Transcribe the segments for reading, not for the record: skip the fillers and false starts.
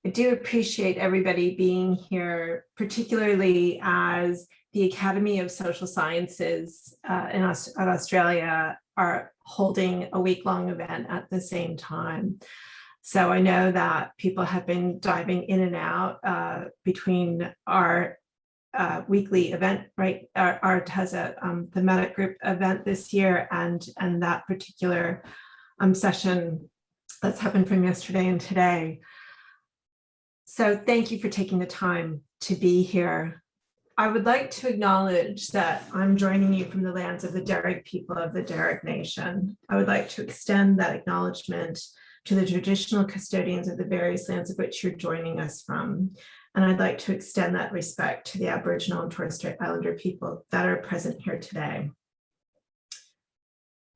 I do appreciate everybody being here, particularly as the Academy of Social Sciences in Australia are holding a week-long event at the same time. So I know that people have been diving in and out between our weekly event, right? Our TESA thematic group event this year and that particular session that's happened from yesterday and today. So thank you for taking the time to be here. I would like to acknowledge that I'm joining you from the lands of the Darug people of the Darug Nation. I would like to extend that acknowledgement to the traditional custodians of the various lands of which you're joining us from. And I'd like to extend that respect to the Aboriginal and Torres Strait Islander people that are present here today.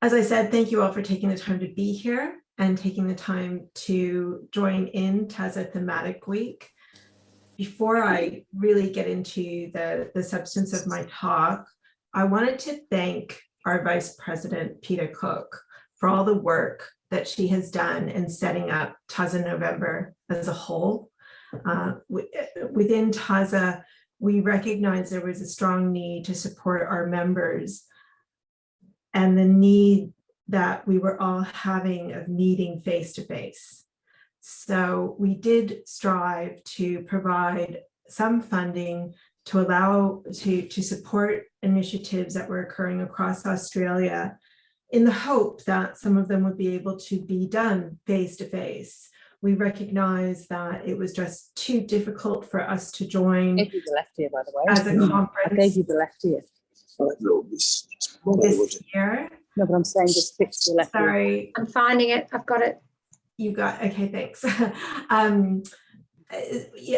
As I said, thank you all for taking the time to be here and taking the time to join in TESA Thematic Week. Before I really get into the substance of my talk, I wanted to thank our Vice President, Peter Cook, for all the work that she has done in setting up TESA November as a whole. Within TESA, we recognized there was a strong need to support our members and the need that we were all having of meeting face-to-face. So we did strive to provide some funding to allow to support initiatives that were occurring across Australia in the hope that some of them would be able to be done face-to-face. We recognize that it was just too difficult for us to join. I gave you the left ear, by the way. As a conference. I gave you the left ear. This year. No, but I'm saying just fix the left ear. Sorry. I'm finding it. I've got it. You got, okay, thanks.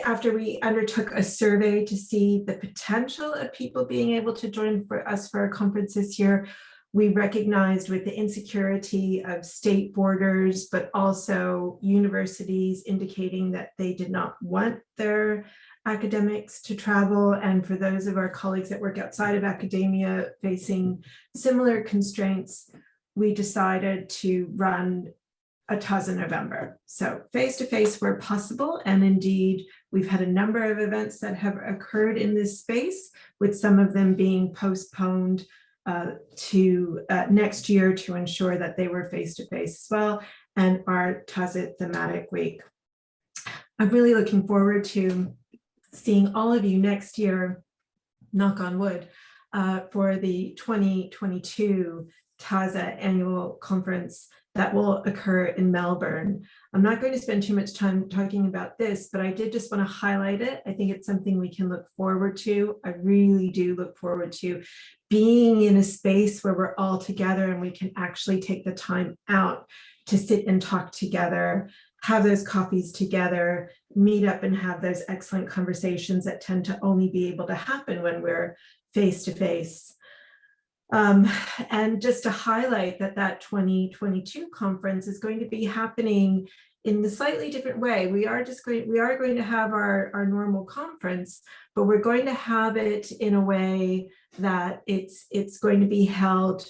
After we undertook a survey to see the potential of people being able to join for us for a conference this year, we recognized with the insecurity of state borders, but also universities indicating that they did not want their academics to travel. And for those of our colleagues that work outside of academia facing similar constraints, we decided to run a TESA November. So face-to-face where possible. And indeed, we've had a number of events that have occurred in this space, with some of them being postponed to next year to ensure that they were face-to-face as well, and our TESA Thematic Week. I'm really looking forward to seeing all of you next year, knock on wood, for the 2022 TESA annual conference that will occur in Melbourne. I'm not going to spend too much time talking about this, but I did just want to highlight it. I think it's something we can look forward to. I really do look forward to being in a space where we're all together and we can actually take the time out to sit and talk together, have those coffees together, meet up and have those excellent conversations that tend to only be able to happen when we're face-to-face. And just to highlight that 2022 conference is going to be happening in a slightly different way. We are going to have our normal conference, but we're going to have it in a way that it's going to be held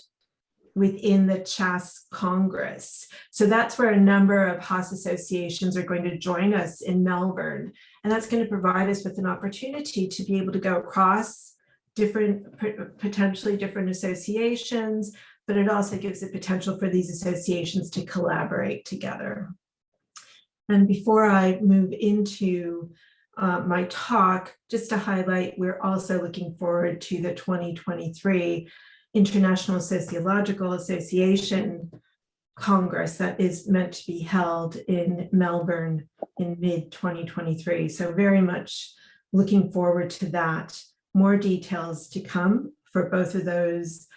within the CHAS Congress. So that's where a number of HAAS associations are going to join us in Melbourne. And that's going to provide us with an opportunity to be able to go across potentially different associations, but it also gives the potential for these associations to collaborate together. And before I move into my talk, just to highlight, we're also looking forward to the 2023 International Sociological Association Congress that is meant to be held in Melbourne in mid-2023. So very much looking forward to that. More details to come for both of those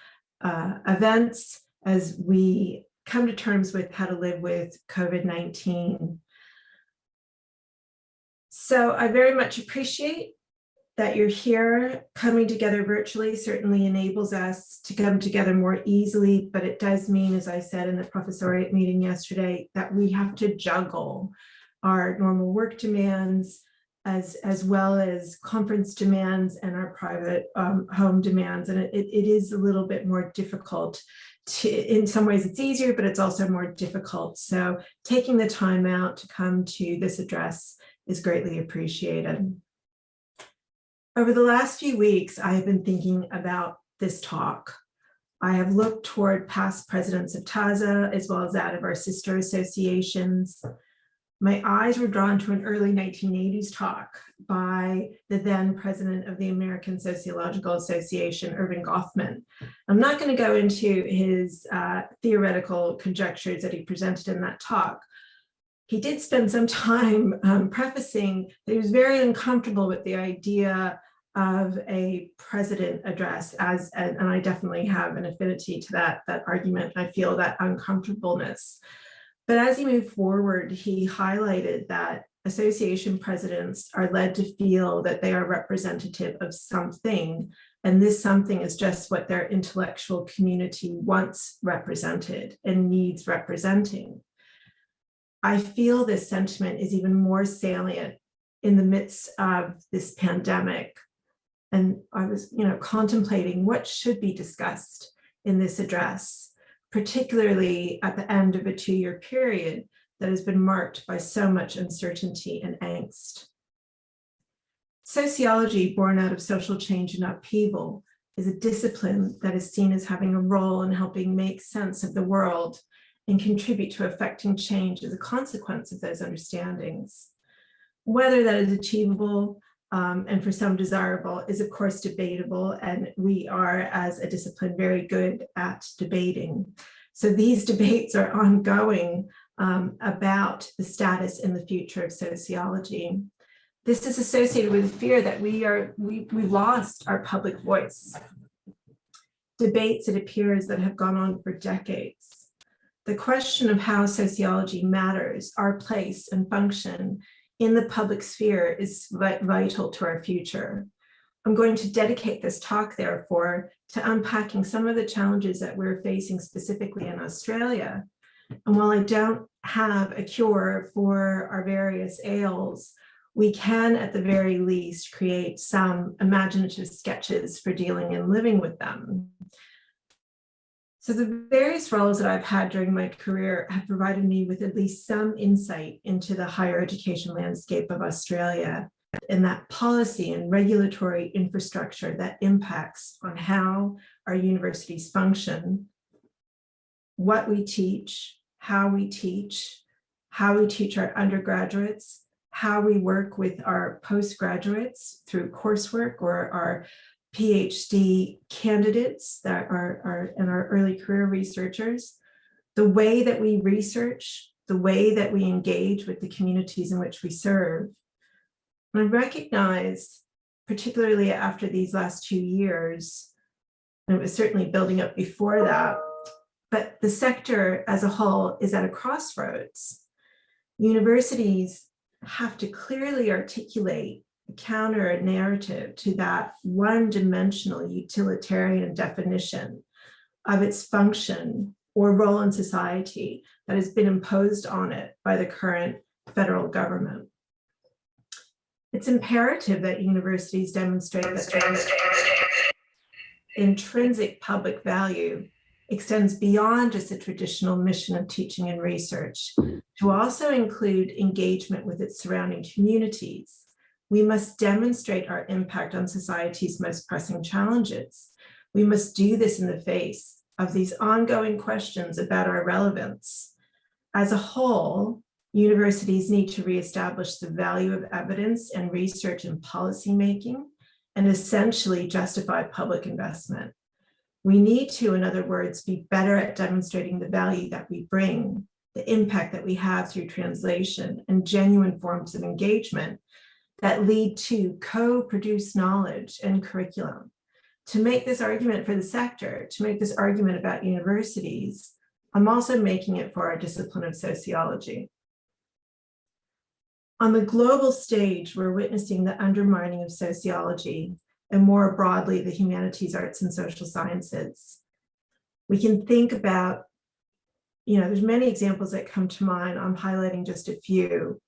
events as we come to terms with how to live with COVID-19. So I very much appreciate that you're here. Coming together virtually certainly enables us to come together more easily, but it does mean, as I said in the professoriate meeting yesterday, that we have to juggle our normal work demands as well as conference demands and our private home demands. And it is a little bit more difficult in some ways it's easier, but it's also more difficult. So taking the time out to come to this address is greatly appreciated. Over the last few weeks, I have been thinking about this talk. I have looked toward past presidents of TAZA, as well as that of our sister associations. My eyes were drawn to an early 1980s talk by the then president of the American Sociological Association, Irving Goffman. I'm not going to go into his theoretical conjectures that he presented in that talk. He did spend some time prefacing that he was very uncomfortable with the idea of a president address, and I definitely have an affinity to that argument. I feel that uncomfortableness. But as he moved forward, he highlighted that association presidents are led to feel that they are representative of something, and this something is just what their intellectual community wants represented and needs representing. I feel this sentiment is even more salient in the midst of this pandemic. And I was, contemplating what should be discussed in this address, particularly at the end of a 2-year period that has been marked by so much uncertainty and angst. Sociology, born out of social change and upheaval, is a discipline that is seen as having a role in helping make sense of the world and contribute to affecting change as a consequence of those understandings. Whether that is achievable and for some desirable is of course debatable, and we are as a discipline very good at debating. So these debates are ongoing about the status and the future of sociology. This is associated with the fear that we've lost our public voice. Debates, it appears, that have gone on for decades. The question of how sociology matters, our place and function in the public sphere, is vital to our future. I'm going to dedicate this talk, therefore, to unpacking some of the challenges that we're facing specifically in Australia. And while I don't have a cure for our various ails, we can, at the very least, create some imaginative sketches for dealing and living with them. So the various roles that I've had during my career have provided me with at least some insight into the higher education landscape of Australia and that policy and regulatory infrastructure that impacts on how our universities function, what we teach, how we teach our undergraduates, how we work with our postgraduates through coursework, or our PhD candidates that are in our early career researchers, the way that we research, the way that we engage with the communities in which we serve. And I recognize, particularly after these last 2 years, and it was certainly building up before that, but the sector as a whole is at a crossroads. Universities have to clearly articulate a counter narrative to that one-dimensional utilitarian definition of its function or role in society that has been imposed on it by the current federal government. It's imperative that universities demonstrate that their intrinsic public value extends beyond just the traditional mission of teaching and research to also include engagement with its surrounding communities. We must demonstrate our impact on society's most pressing challenges. We must do this in the face of these ongoing questions about our relevance. As a whole, universities need to reestablish the value of evidence and research in policymaking and essentially justify public investment. We need to, in other words, be better at demonstrating the value that we bring, the impact that we have through translation and genuine forms of engagement that lead to co-produced knowledge and curriculum. To make this argument for the sector, to make this argument about universities, I'm also making it for our discipline of sociology. On the global stage, we're witnessing the undermining of sociology and more broadly, the humanities, arts, and social sciences. We can think about, there's many examples that come to mind. I'm highlighting just a few.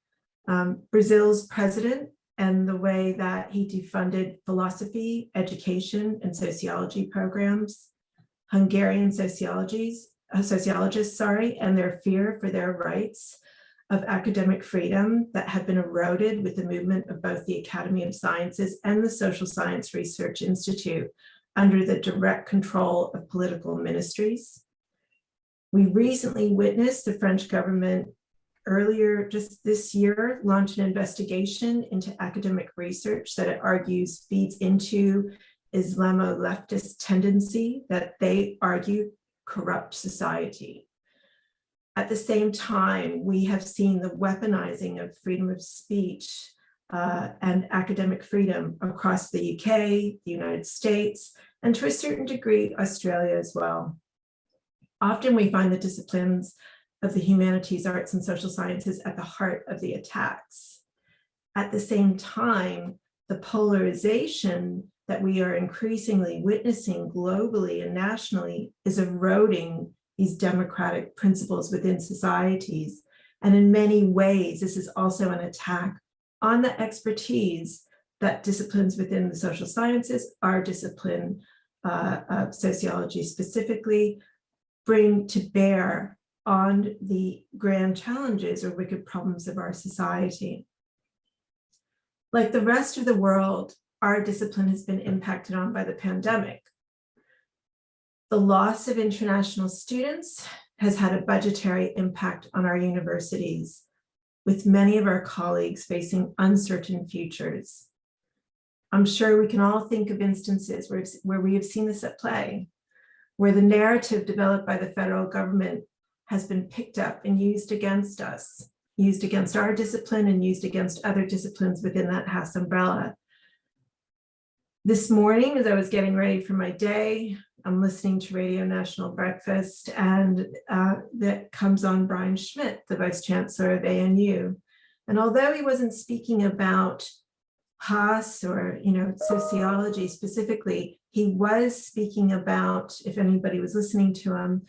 Brazil's president and the way that he defunded philosophy, education, and sociology programs, Hungarian sociologists, and their fear for their rights of academic freedom that had been eroded with the movement of both the Academy of Sciences and the Social Science Research Institute under the direct control of political ministries. We recently witnessed the French government earlier just this year launch an investigation into academic research that it argues feeds into Islamo-leftist tendency that they argue corrupt society. At the same time, we have seen the weaponizing of freedom of speech and academic freedom across the UK, the United States, and to a certain degree, Australia as well. Often we find the disciplines of the humanities, arts, and social sciences at the heart of the attacks. At the same time, the polarization that we are increasingly witnessing globally and nationally is eroding these democratic principles within societies. And in many ways, this is also an attack on the expertise that disciplines within the social sciences, our discipline of sociology specifically, bring to bear on the grand challenges or wicked problems of our society. Like the rest of the world, our discipline has been impacted on by the pandemic. The loss of international students has had a budgetary impact on our universities, with many of our colleagues facing uncertain futures. I'm sure we can all think of instances where we have seen this at play, where the narrative developed by the federal government has been picked up and used against us, used against our discipline and used against other disciplines within that HAS umbrella. This morning, as I was getting ready for my day, I'm listening to Radio National Breakfast, and that comes on Brian Schmidt, the Vice Chancellor of ANU. And although he wasn't speaking about HAS or sociology specifically, he was speaking about, if anybody was listening to him,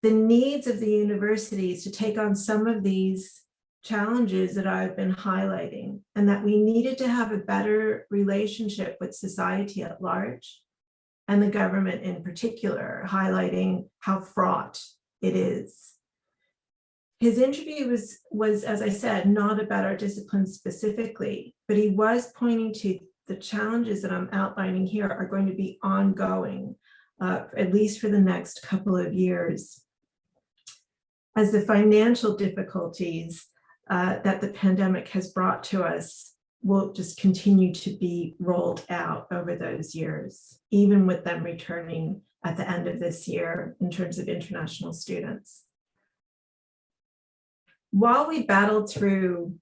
the needs of the universities to take on some of these challenges that I've been highlighting, and that we needed to have a better relationship with society at large and the government in particular, highlighting how fraught it is. His interview was, as I said, not about our discipline specifically, but he was pointing to the challenges that I'm outlining here are going to be ongoing, at least for the next couple of years. As the financial difficulties that the pandemic has brought to us will just continue to be rolled out over those years, even with them returning at the end of this year in terms of international students. While we battled through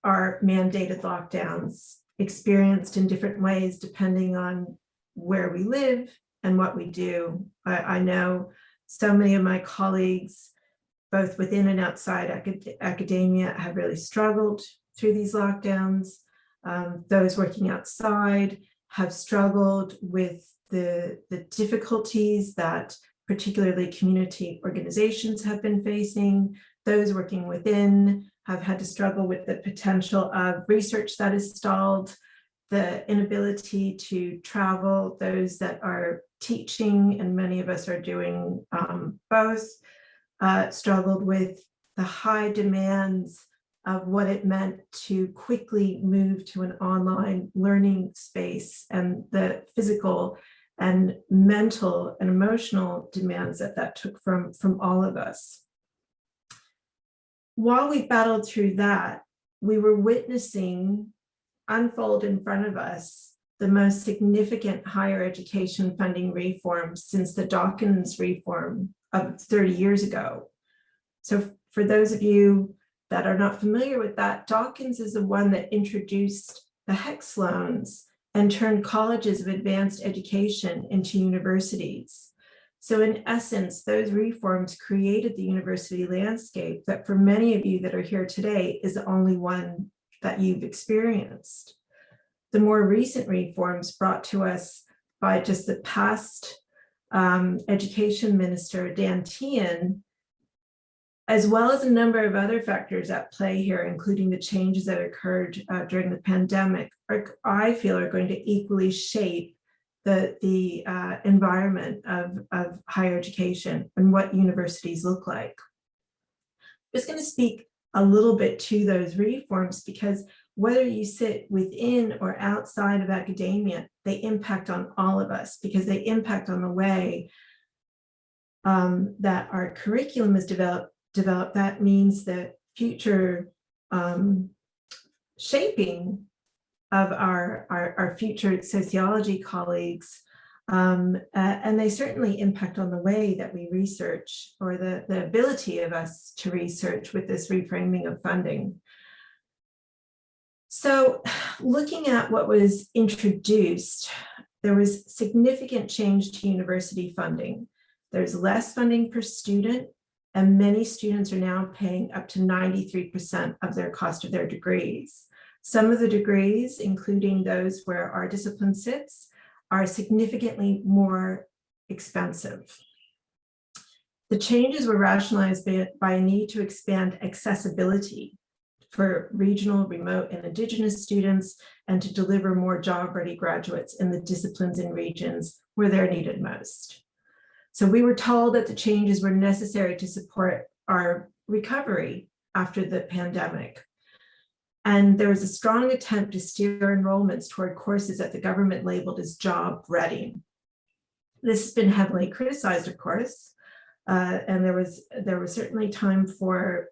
our mandated lockdowns, experienced in different ways depending on where we live and what we do, I know so many of my colleagues, both within and outside academia, have really struggled through these lockdowns. Those working outside have struggled with the difficulties that particularly community organizations have been facing. Those working within have had to struggle with the potential of research that is stalled, the inability to travel, those that are teaching, and many of us are doing both, struggled with the high demands of what it meant to quickly move to an online learning space and the physical and mental and emotional demands that took from all of us. While we battled through that, we were witnessing unfold in front of us the most significant higher education funding reform since the Dawkins reform of 30 years ago. So for those of you that are not familiar with that, Dawkins is the one that introduced the HEX loans and turned colleges of advanced education into universities. So in essence, those reforms created the university landscape that for many of you that are here today is the only one that you've experienced. The more recent reforms brought to us by just the past education minister, Dan Tehan, as well as a number of other factors at play here, including the changes that occurred during the pandemic, I feel are going to equally shape the environment of higher education and what universities look like. I'm just going to speak a little bit to those reforms, because whether you sit within or outside of academia, they impact on all of us, because they impact on the way that our curriculum is developed. That means that future shaping of our future sociology colleagues, and they certainly impact on the way that we research, or the ability of us to research with this reframing of funding. So looking at what was introduced, there was significant change to university funding. There's less funding per student, and many students are now paying up to 93% of their cost of their degrees. Some of the degrees, including those where our discipline sits, are significantly more expensive. The changes were rationalized by a need to expand accessibility for regional, remote, and Indigenous students, and to deliver more job-ready graduates in the disciplines and regions where they're needed most. So we were told that the changes were necessary to support our recovery after the pandemic. And there was a strong attempt to steer enrollments toward courses that the government labeled as job ready. This has been heavily criticized, of course, and there was certainly time for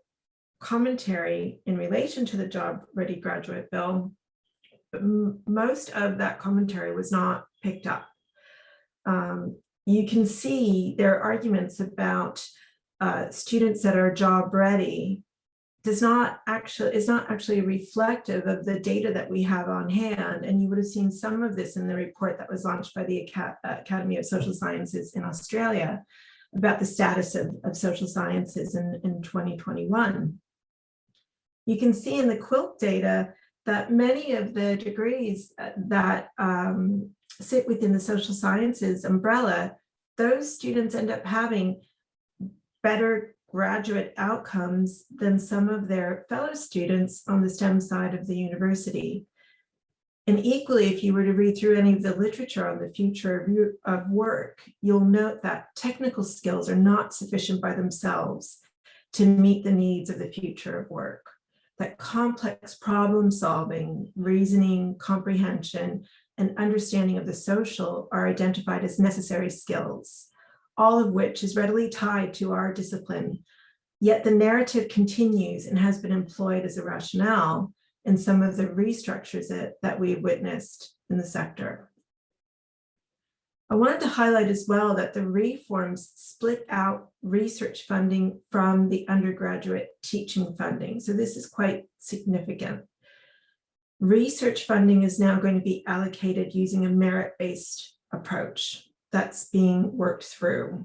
commentary in relation to the job ready graduate bill, but most of that commentary was not picked up. You can see there are arguments about students that are job ready is not actually reflective of the data that we have on hand. And you would have seen some of this in the report that was launched by the Academy of Social Sciences in Australia about the status of social sciences in 2021. You can see in the QUILT data that many of the degrees that sit within the social sciences umbrella, those students end up having better graduate outcomes than some of their fellow students on the STEM side of the university. And equally, if you were to read through any of the literature on the future of work, you'll note that technical skills are not sufficient by themselves to meet the needs of the future of work. That complex problem solving, reasoning, comprehension, and understanding of the social are identified as necessary skills, all of which is readily tied to our discipline. Yet the narrative continues and has been employed as a rationale in some of the restructures that we've witnessed in the sector. I wanted to highlight as well that the reforms split out research funding from the undergraduate teaching funding. So this is quite significant. Research funding is now going to be allocated using a merit-based approach that's being worked through.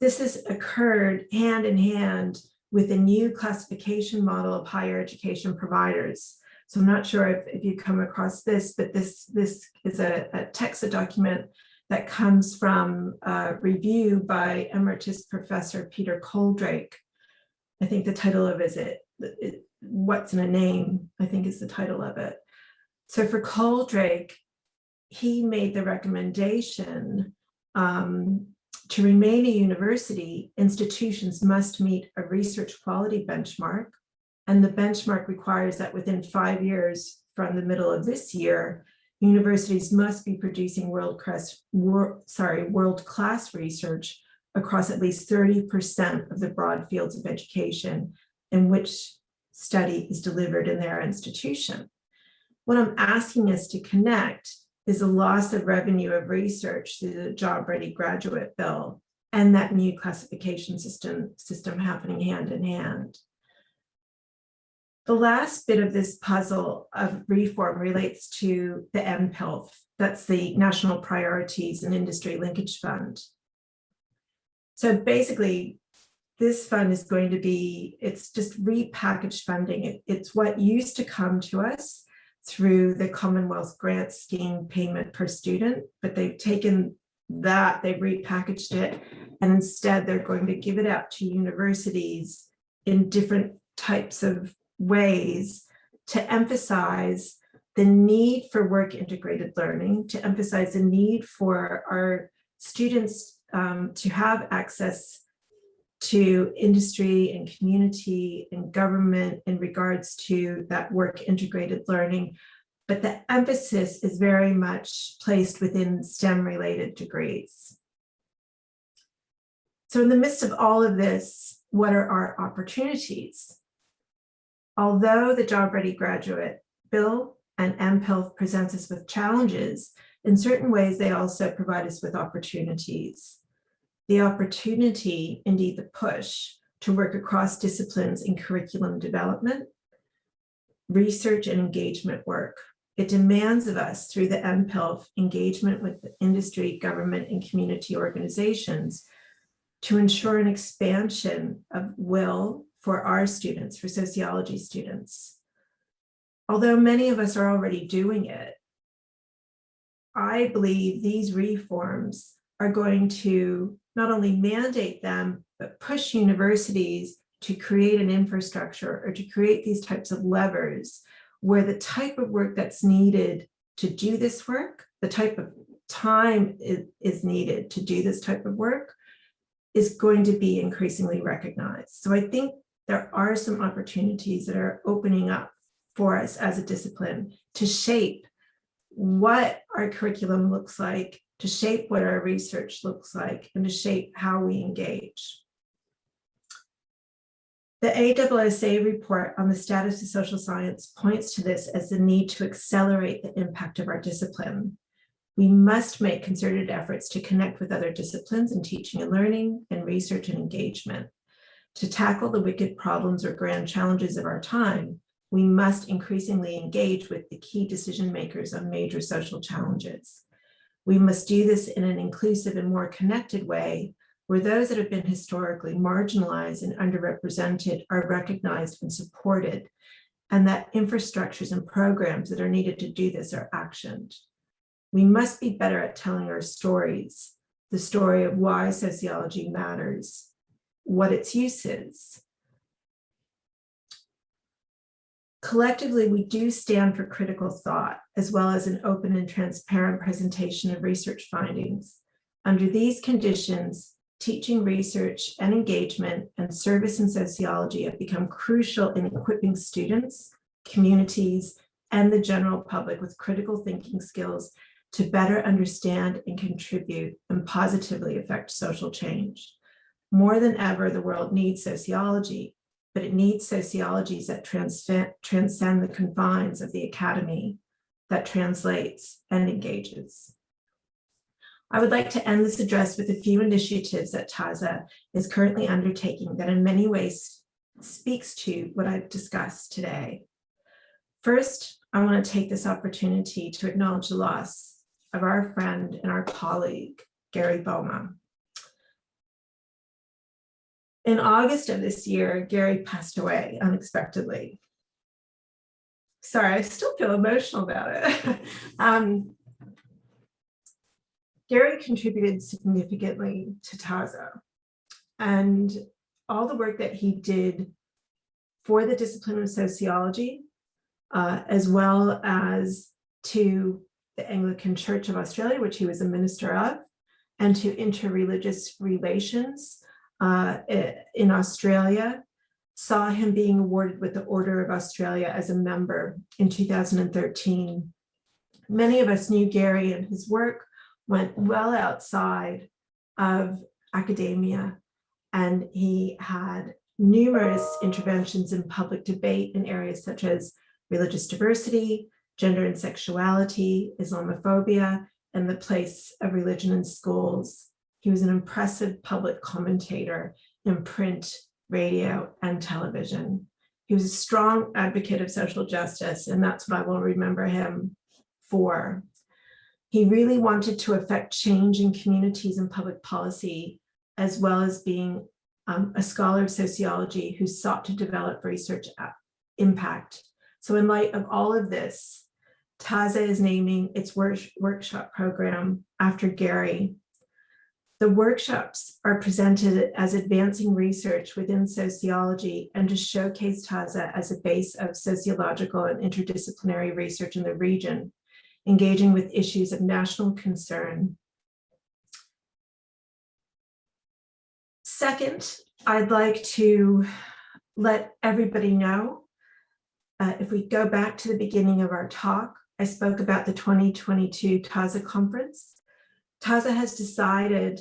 This has occurred hand in hand with a new classification model of higher education providers. So I'm not sure if you come across this, but this is a text document that comes from a review by Emeritus Professor Peter Coldrake. I think the title of it is What's in a Name, I think is the title of it. So for Coldrake, he made the recommendation to remain a university, institutions must meet a research quality benchmark, and the benchmark requires that within 5 years from the middle of this year, universities must be producing world-class research across at least 30% of the broad fields of education in which study is delivered in their institution. What I'm asking us to connect is the loss of revenue of research through the job-ready graduate bill and that new classification system happening hand in hand. The last bit of this puzzle of reform relates to the NPILF, that's the National Priorities and Industry Linkage Fund. So basically, this fund is going to be, it's just repackaged funding. It's what used to come to us through the Commonwealth Grant Scheme payment per student, but they've taken that, they've repackaged it, and instead they're going to give it out to universities in different types of ways to emphasize the need for work integrated learning, to emphasize the need for our students to have access to industry and community and government in regards to that work integrated learning, but the emphasis is very much placed within STEM related degrees. So in the midst of all of this, what are our opportunities? Although the Job Ready Graduate Bill and MPIL presents us with challenges, in certain ways they also provide us with opportunities. The opportunity, indeed the push, to work across disciplines in curriculum development, research and engagement work. It demands of us through the MPIL engagement with the industry, government, and community organizations to ensure an expansion of will for our students, for sociology students. Although many of us are already doing it, I believe these reforms are going to not only mandate them, but push universities to create an infrastructure or to create these types of levers where the type of work that's needed to do this work, the type of time is needed to do this type of work is going to be increasingly recognized. So I think there are some opportunities that are opening up for us as a discipline to shape what our curriculum looks like, to shape what our research looks like, and to shape how we engage. The ASSA report on the status of social science points to this as the need to accelerate the impact of our discipline. We must make concerted efforts to connect with other disciplines in teaching and learning and research and engagement. To tackle the wicked problems or grand challenges of our time, we must increasingly engage with the key decision makers on major social challenges. We must do this in an inclusive and more connected way, where those that have been historically marginalized and underrepresented are recognized and supported, and that infrastructures and programs that are needed to do this are actioned. We must be better at telling our stories, the story of why sociology matters, what its use is. Collectively, we do stand for critical thought, as well as an open and transparent presentation of research findings. Under these conditions, teaching, research, and engagement and service in sociology have become crucial in equipping students, communities, and the general public with critical thinking skills to better understand and contribute and positively affect social change. More than ever, the world needs sociology, but it needs sociologies that transcend the confines of the academy, that translates and engages. I would like to end this address with a few initiatives that TASA is currently undertaking that in many ways speaks to what I've discussed today. First, I want to take this opportunity to acknowledge the loss of our friend and our colleague, Gary Boma. In August of this year, Gary passed away unexpectedly. Sorry, I still feel emotional about it. Gary contributed significantly to TASA, and all the work that he did for the discipline of sociology, as well as to the Anglican Church of Australia, which he was a minister of, and to interreligious relations in Australia, saw him being awarded with the Order of Australia as a member in 2013. Many of us knew Gary, and his work went well outside of academia, and he had numerous interventions in public debate in areas such as religious diversity, gender and sexuality, Islamophobia, and the place of religion in schools. He was an impressive public commentator in print, radio, and television. He was a strong advocate of social justice, and that's what I will remember him for. He really wanted to affect change in communities and public policy, as well as being a scholar of sociology who sought to develop research impact. So in light of all of this, TASA is naming its workshop program after Gary. The workshops are presented as advancing research within sociology and to showcase TASA as a base of sociological and interdisciplinary research in the region, engaging with issues of national concern. Second, I'd like to let everybody know, if we go back to the beginning of our talk, I spoke about the 2022 TASA conference. TASA has decided,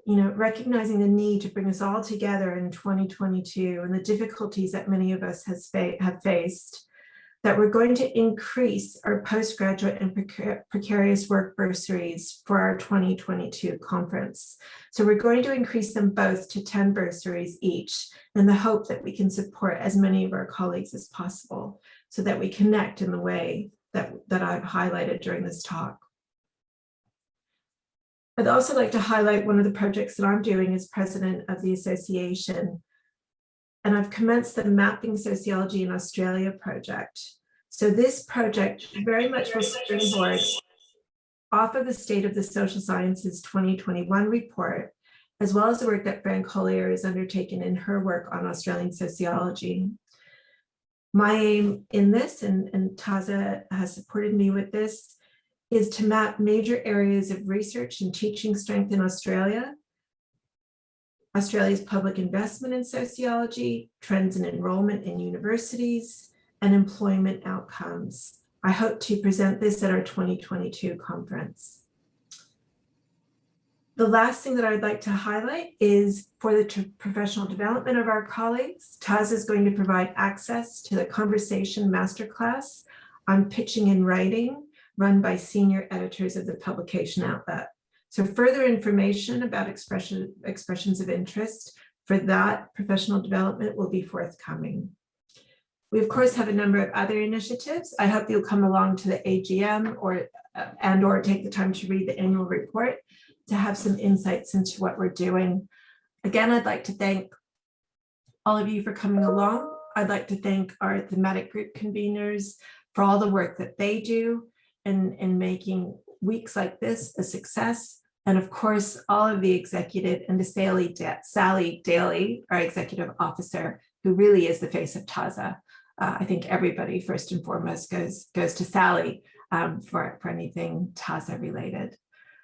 recognizing the need to bring us all together in 2022 and the difficulties that many of us have faced, that we're going to increase our postgraduate and precarious work bursaries for our 2022 conference. So we're going to increase them both to 10 bursaries each, in the hope that we can support as many of our colleagues as possible, so that we connect in the way that I've highlighted during this talk. I'd also like to highlight one of the projects that I'm doing as president of the association. And I've commenced the Mapping Sociology in Australia project. So this project very much will springboard off of the State of the Social Sciences 2021 report, as well as the work that Fran Collier has undertaken in her work on Australian sociology. My aim in this, and TASA has supported me with this, is to map major areas of research and teaching strength in Australia, Australia's public investment in sociology, trends in enrollment in universities, and employment outcomes. I hope to present this at our 2022 conference. The last thing that I'd like to highlight is for the professional development of our colleagues, TASA is going to provide access to the conversation masterclass on pitching and writing, run by senior editors of the publication outlet. So further information about expressions of interest for that professional development will be forthcoming. We of course have a number of other initiatives. I hope you'll come along to the AGM or take the time to read the annual report to have some insights into what we're doing. Again, I'd like to thank all of you for coming along. I'd like to thank our thematic group conveners for all the work that they do in making weeks like this a success. And of course, all of the executive, and to Sally Daly, our executive officer, who really is the face of TASA. I think everybody first and foremost goes to Sally for anything TASA related.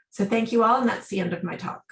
So thank you all, and that's the end of my talk.